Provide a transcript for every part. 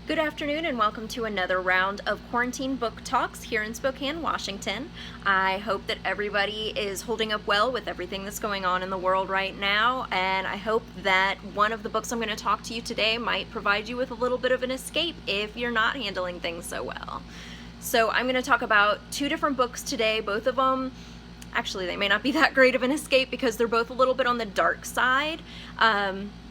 Good afternoon and welcome to another round of Quarantine Book Talks here in Spokane, Washington. I hope that everybody is holding up well with everything that's going on in the world right now, and I hope that one of the books I'm going to talk to you today might provide you with a little bit of an escape if you're not handling things so well. So I'm going to talk about two different books today. Both of them, actually, they may not be that great of an escape because they're both a little bit on the dark side.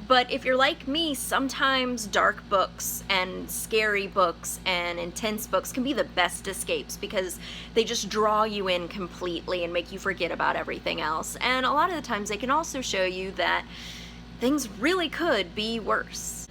But if you're like me, sometimes dark books and scary books and intense books can be the best escapes because they just draw you in completely and make you forget about everything else. And a lot of the times they can also show you that things really could be worse.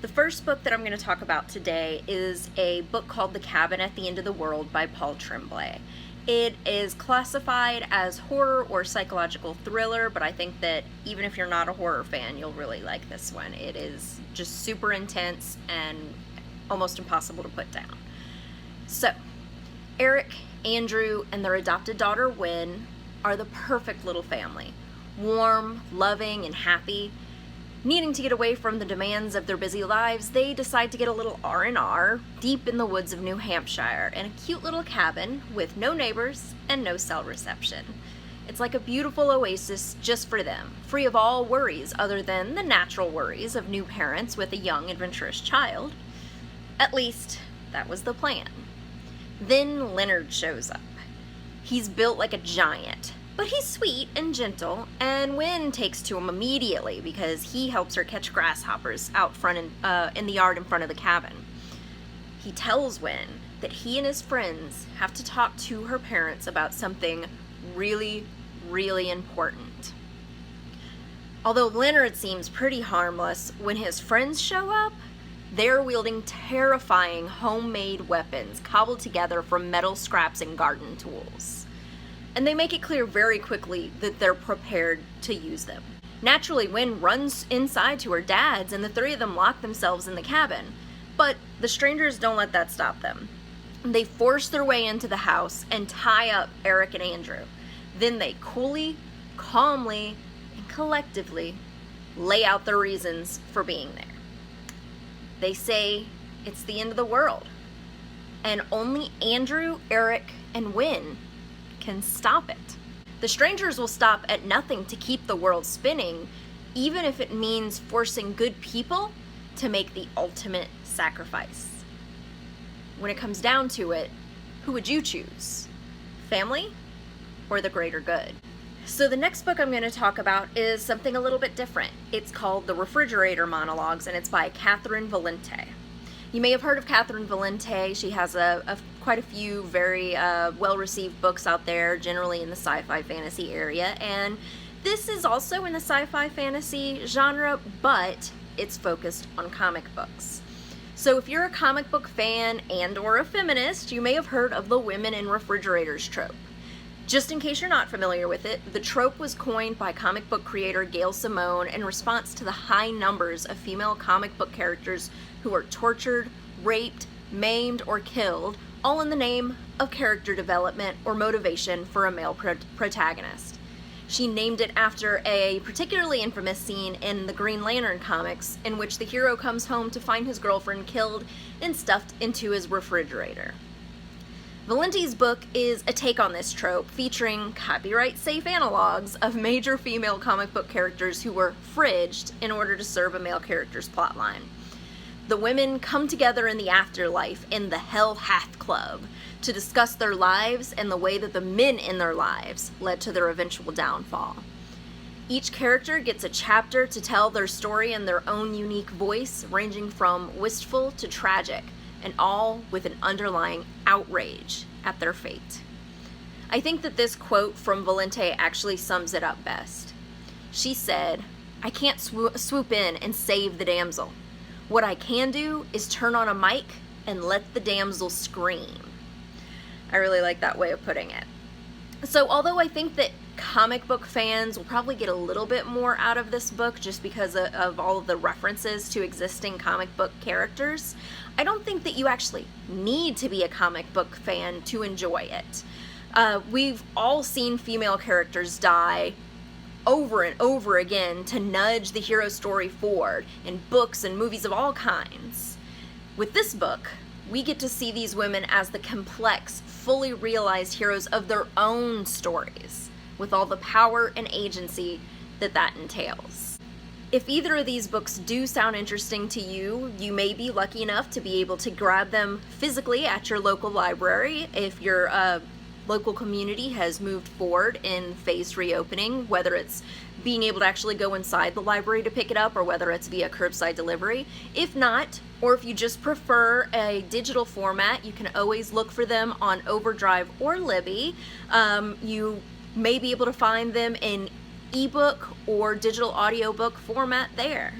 The first book that I'm going to talk about today is a book called The Cabin at the End of the World by Paul Tremblay. It is classified as horror or psychological thriller, but I think that even if you're not a horror fan, you'll really like this one. It is just super intense and almost impossible to put down. So, Eric, Andrew, and their adopted daughter, Wynn, are the perfect little family. Warm, loving, and happy. Needing to get away from the demands of their busy lives, they decide to get a little R&R deep in the woods of New Hampshire in a cute little cabin with no neighbors and no cell reception. It's like a beautiful oasis just for them, free of all worries other than the natural worries of new parents with a young, adventurous child. At least, that was the plan. Then Leonard shows up. He's built like a giant, but he's sweet and gentle, and Wynn takes to him immediately because he helps her catch grasshoppers out front in the yard in front of the cabin. He tells Wynn that he and his friends have to talk to her parents about something really, really important. Although Leonard seems pretty harmless, when his friends show up, they're wielding terrifying homemade weapons cobbled together from metal scraps and garden tools. And they make it clear very quickly that they're prepared to use them. Naturally, Wynn runs inside to her dad's and the three of them lock themselves in the cabin. But the strangers don't let that stop them. They force their way into the house and tie up Eric and Andrew. Then they coolly, calmly, and collectively lay out their reasons for being there. They say it's the end of the world. And only Andrew, Eric, and Wynn can stop it. The strangers will stop at nothing to keep the world spinning, even if it means forcing good people to make the ultimate sacrifice. When it comes down to it, who would you choose? Family or the greater good? So the next book I'm going to talk about is something a little bit different. It's called The Refrigerator Monologues, and it's by Catherynne Valente. You may have heard of Catherynne Valente. She has quite a few very well-received books out there, generally in the sci-fi fantasy area, and this is also in the sci-fi fantasy genre, but it's focused on comic books. So if you're a comic book fan and or a feminist, you may have heard of the women in refrigerators trope. Just in case you're not familiar with it, the trope was coined by comic book creator Gail Simone in response to the high numbers of female comic book characters who are tortured, raped, maimed, or killed, all in the name of character development or motivation for a male protagonist. She named it after a particularly infamous scene in the Green Lantern comics in which the hero comes home to find his girlfriend killed and stuffed into his refrigerator. Valente's book is a take on this trope, featuring copyright-safe analogs of major female comic book characters who were fridged in order to serve a male character's plotline. The women come together in the afterlife in the Hell Hath Club to discuss their lives and the way that the men in their lives led to their eventual downfall. Each character gets a chapter to tell their story in their own unique voice, ranging from wistful to tragic, and all with an underlying outrage at their fate. I think that this quote from Valente actually sums it up best. She said, "I can't swoop in and save the damsel. What I can do is turn on a mic and let the damsel scream." I really like that way of putting it. So although I think that comic book fans will probably get a little bit more out of this book just because of all of the references to existing comic book characters, I don't think that you actually need to be a comic book fan to enjoy it. We've all seen female characters die over and over again to nudge the hero story forward in books and movies of all kinds. With this book, we get to see these women as the complex, fully realized heroes of their own stories, with all the power and agency that entails. If either of these books do sound interesting to you, you may be lucky enough to be able to grab them physically at your local library if your local community has moved forward in phased reopening, whether it's being able to actually go inside the library to pick it up or whether it's via curbside delivery. If not, or if you just prefer a digital format, you can always look for them on Overdrive or Libby. You may be able to find them in ebook or digital audiobook format there.